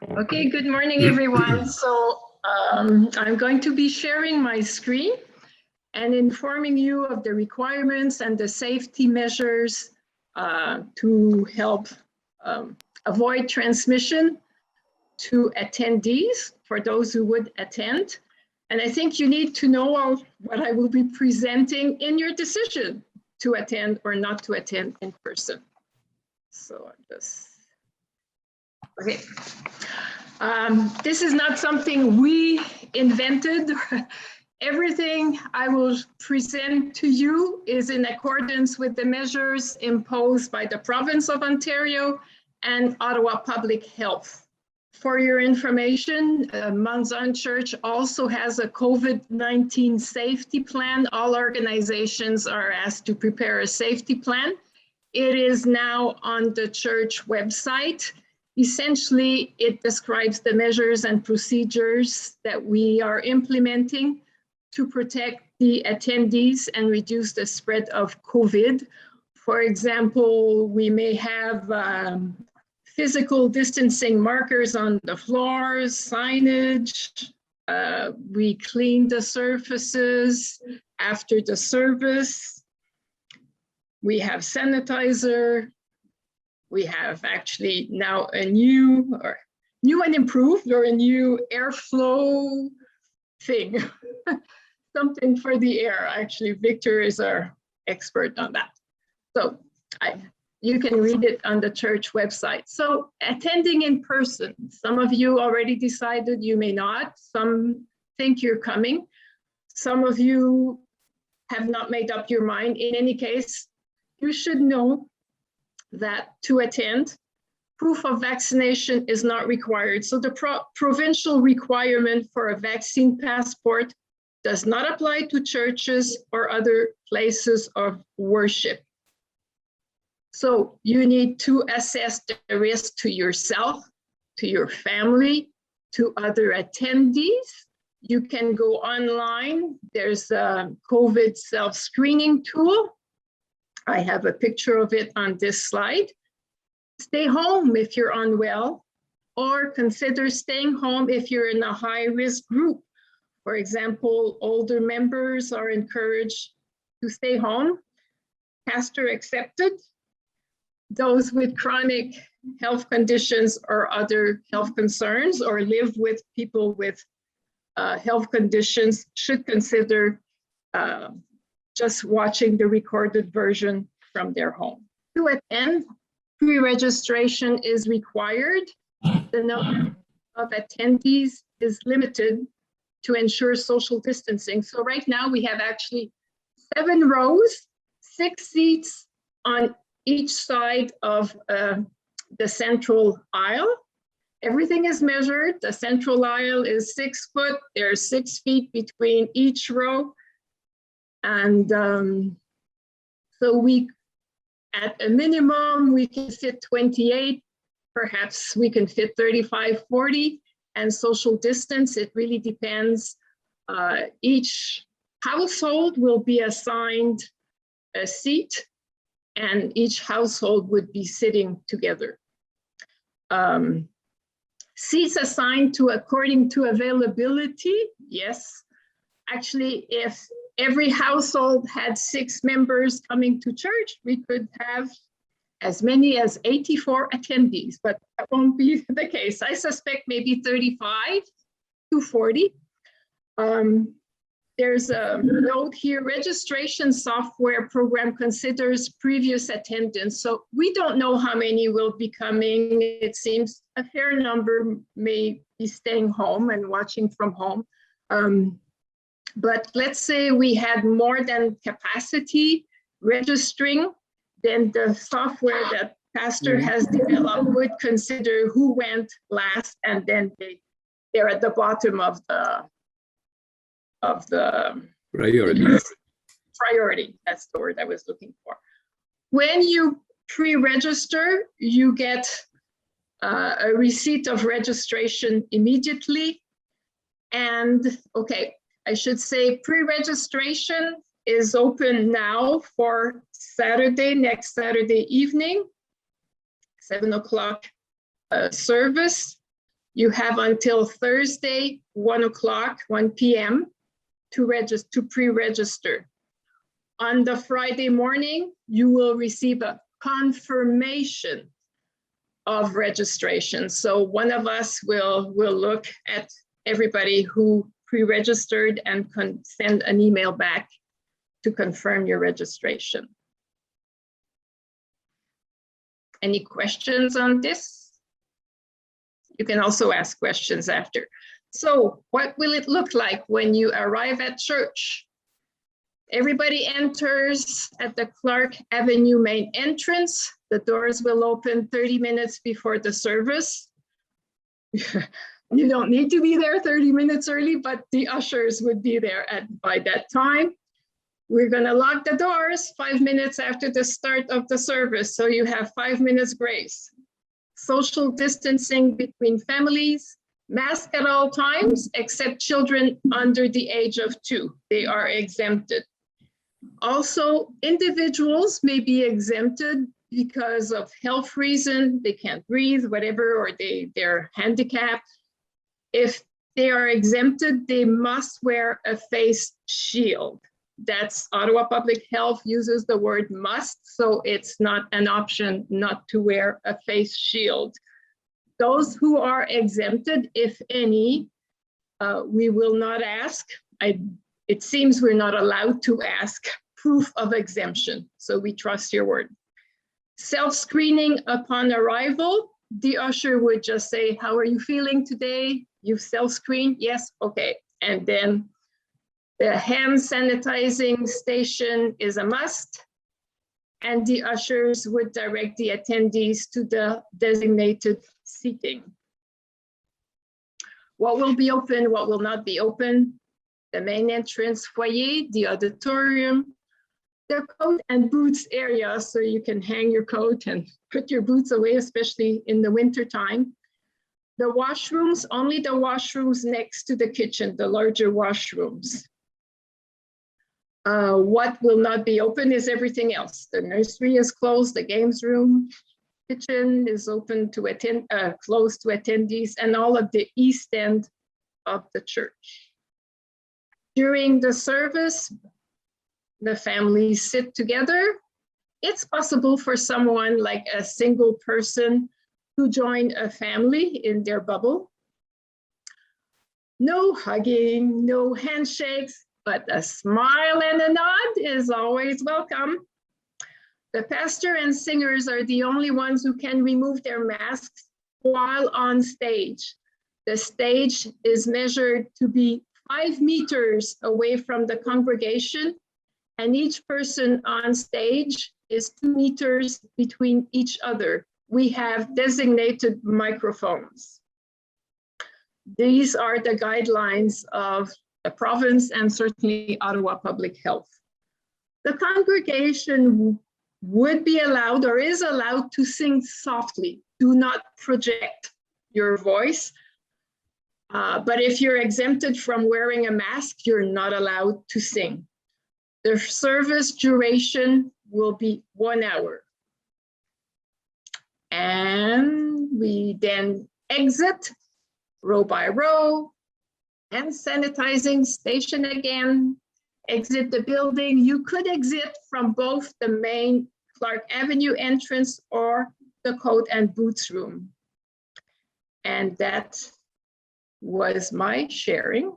Okay, good morning, everyone. So I'm going to be sharing my screen and informing you of the requirements and the safety measures to help avoid transmission to attendees for those who would attend. And I think you need to know what I will be presenting in your decision to attend or not to attend in person. So I'm just, okay. This is not something we invented. Everything I will present to you is in accordance with the measures imposed by the province of Ontario and Ottawa Public Health. For your information, Mount Zion Church also has a COVID-19 safety plan. All organizations are asked to prepare a safety plan. It is now on the church website. Essentially, it describes the measures and procedures that we are implementing to protect the attendees and reduce the spread of COVID. For example, we may have physical distancing markers on the floors, signage. We clean the surfaces after the service. We have sanitizer. We have actually now a new and improved or a new airflow thing, something for the air. Actually, Victor is our expert on that. So you can read it on the church website. So attending in person, some of you already decided, you may not. Some think you're coming. Some of you have not made up your mind. In any case, you should know that to attend, proof of vaccination is not required. So the provincial requirement for a vaccine passport does not apply to churches or other places of worship. So you need to assess the risk to yourself, to your family, to other attendees. You can go online. There's a COVID self-screening tool. I have a picture of it on this slide. Stay home if you're unwell, or consider staying home if you're in a high-risk group. For example, older members are encouraged to stay home. Pastor accepted. Those with chronic health conditions or other health concerns or live with people with health conditions should consider just watching the recorded version from their home. To attend, pre-registration is required. The number of attendees is limited to ensure social distancing. So right now we have actually 7 rows, 6 seats on each side of the central aisle. Everything is measured. The central aisle is 6 foot. There's 6 feet between each row. And so at a minimum, we can fit 28, perhaps we can fit 35, 40, and social distance, it really depends. Each household will be assigned a seat, and each household would be sitting together. Seats assigned to according to availability, yes. Actually, if every household had 6 members coming to church, we could have as many as 84 attendees, but that won't be the case. I suspect maybe 35 to 40. There's a note here, registration software program considers previous attendance. So we don't know how many will be coming. It seems a fair number may be staying home and watching from home. But let's say we had more than capacity registering, then the software that Pastor has developed would consider who went last, and then they're at the bottom of the priority. That's the word I was looking for. When you pre-register, you get a receipt of registration immediately. And okay, I should say pre-registration is open now for Saturday, next Saturday evening, 7 o'clock service. You have until Thursday, 1 p.m. to pre-register. On the Friday morning, you will receive a confirmation of registration. So one of us will look at everybody who pre-registered and can send an email back to confirm your registration. Any questions on this? You can also ask questions after. So what will it look like when you arrive at church? Everybody enters at the Clark Avenue main entrance. The doors will open 30 minutes before the service. You don't need to be there 30 minutes early, but the ushers would be there by that time. We're going to lock the doors 5 minutes after the start of the service, so you have 5 minutes grace. Social distancing between families, mask at all times, except children under the age of 2. They are exempted. Also, individuals may be exempted because of health reason, they can't breathe, whatever, or they're handicapped. If they are exempted, they must wear a face shield. That's Ottawa Public Health uses the word must, so it's not an option not to wear a face shield. Those who are exempted, if any, we will not ask. It seems we're not allowed to ask proof of exemption, so we trust your word. Self-screening upon arrival, the usher would just say, how are you feeling today? You've self-screened? Yes, okay. And then the hand sanitizing station is a must, and the ushers would direct the attendees to the designated seating. What will be open, what will not be open? The main entrance foyer, the auditorium, the coat and boots area, so you can hang your coat and put your boots away, especially in the winter time. The washrooms, only the washrooms next to the kitchen, the larger washrooms. What will not be open is everything else. The nursery is closed, the games room, kitchen is open to closed to attendees, and all of the east end of the church. During the service, the families sit together. It's possible for someone like a single person to join a family in their bubble. No hugging, no handshakes, but a smile and a nod is always welcome. The pastor and singers are the only ones who can remove their masks while on stage. The stage is measured to be 5 meters away from the congregation, and each person on stage is 2 meters between each other. We have designated microphones. These are the guidelines of the province and certainly Ottawa Public Health. The congregation would be allowed or is allowed to sing softly. Do not project your voice. But if you're exempted from wearing a mask, you're not allowed to sing. The service duration will be 1 hour. And we then exit row by row, and sanitizing station again, exit the building. You could exit from both the main Clark Avenue entrance or the coat and boots room. And that was my sharing.